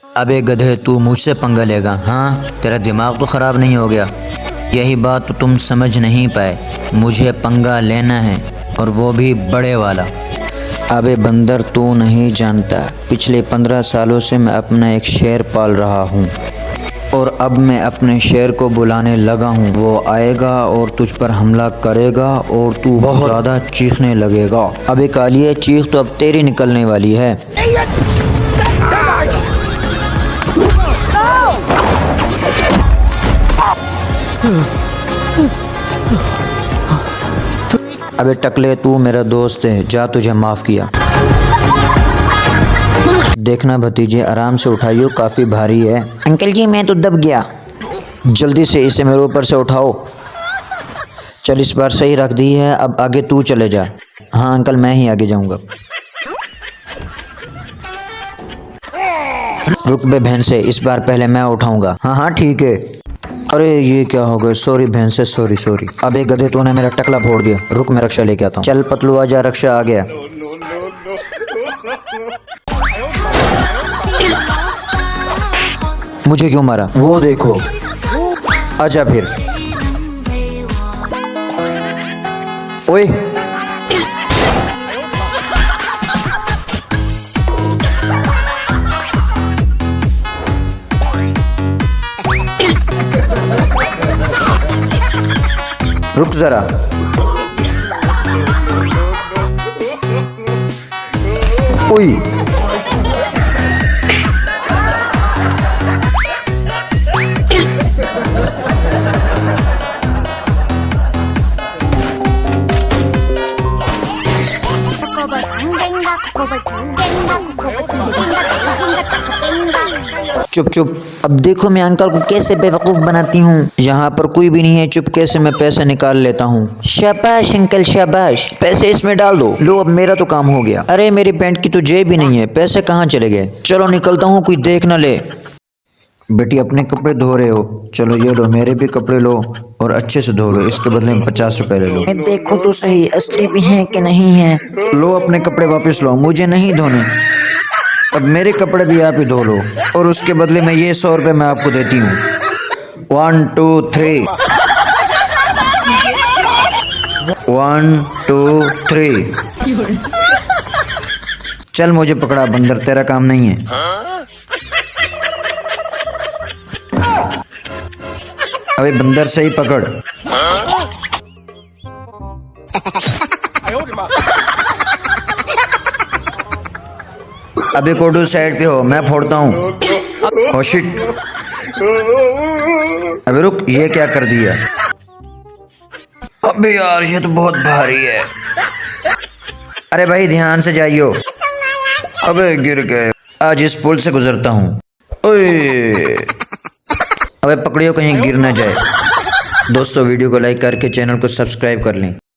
अबे गधे, तू मुझसे पंगा लेगा? हाँ, तेरा दिमाग तो ख़राब नहीं हो गया? यही बात तो तुम समझ नहीं पाए। मुझे पंगा लेना है, और वो भी बड़े वाला। अबे बंदर, तू नहीं जानता, पिछले 15 सालों से मैं अपना एक शेर पाल रहा हूँ, और अब मैं अपने शेर को बुलाने लगा हूँ। वो आएगा और तुझ पर हमला करेगा और तू बहुत ज़्यादा चीखने लगेगा। अबे कालिए, चीख तो अब तेरी निकलने वाली है। अबे टकले, तू मेरा दोस्त है, जा, तुझे माफ़ किया। देखना भतीजे, आराम से उठाइयो, काफ़ी भारी है। अंकल जी, मैं तो दब गया। जल्दी से इसे मेरे ऊपर से उठाओ। चल, इस बार सही रख दी है, अब आगे तू चले जा। हाँ अंकल, मैं ही आगे जाऊंगा। रुक बे भैंसे, इस बार पहले मैं उठाऊंगा। हाँ हाँ ठीक है। अरे ये क्या हो गया? सॉरी भैंसे, सॉरी सॉरी। अबे गधे, तूने मेरा टकला फोड़ दिया। रुक, मैं रक्षा लेके आता हूँ। चल पतलू, आजा, रक्षा आ गया। मुझे क्यों मारा? वो देखो। आजा फिर। ओए, रुक जरा। ओए, चुप चुप। अब देखो मैं अंकल को कैसे बेवकूफ़ बनाती हूँ। यहाँ पर कोई भी नहीं है, चुपके से मैं पैसे निकाल लेता हूँ। शाबाश अंकल, शाबाश। पैसे इसमें डाल दो। लो, अब मेरा तो काम हो गया। अरे मेरी पैंट की तो जेब भी नहीं है, पैसे कहाँ चले गए? चलो निकलता हूँ, कोई देख ना ले। बेटी, अपने कपड़े धो रहे हो? चलो ये लो, मेरे भी कपड़े लो और अच्छे से धो लो। इसके बदले में 50 रुपए ले लो। देखो तो सही, असली भी है कि नहीं है। लो, अपने कपड़े वापस लो, मुझे नहीं धोने। अब मेरे कपड़े भी आप ही धो लो, और उसके बदले में ये 100 रुपये मैं आपको देती हूँ। 1 2 3। 1 2 3। चल, मुझे पकड़ा बंदर, तेरा काम नहीं है। अबे बंदर, सही पकड़। अबे कोडू, साइड पे हो, मैं फोड़ता हूँ। Oh shit. अबे रुक, ये क्या कर दिया? अबे यार, ये तो बहुत भारी है। अरे भाई, ध्यान से जाइयो। अबे गिर गए। आज इस पुल से गुजरता हूँ। ओए, अबे पकड़ियो, कहीं गिर ना जाए। दोस्तों, वीडियो को लाइक करके चैनल को सब्सक्राइब कर लें।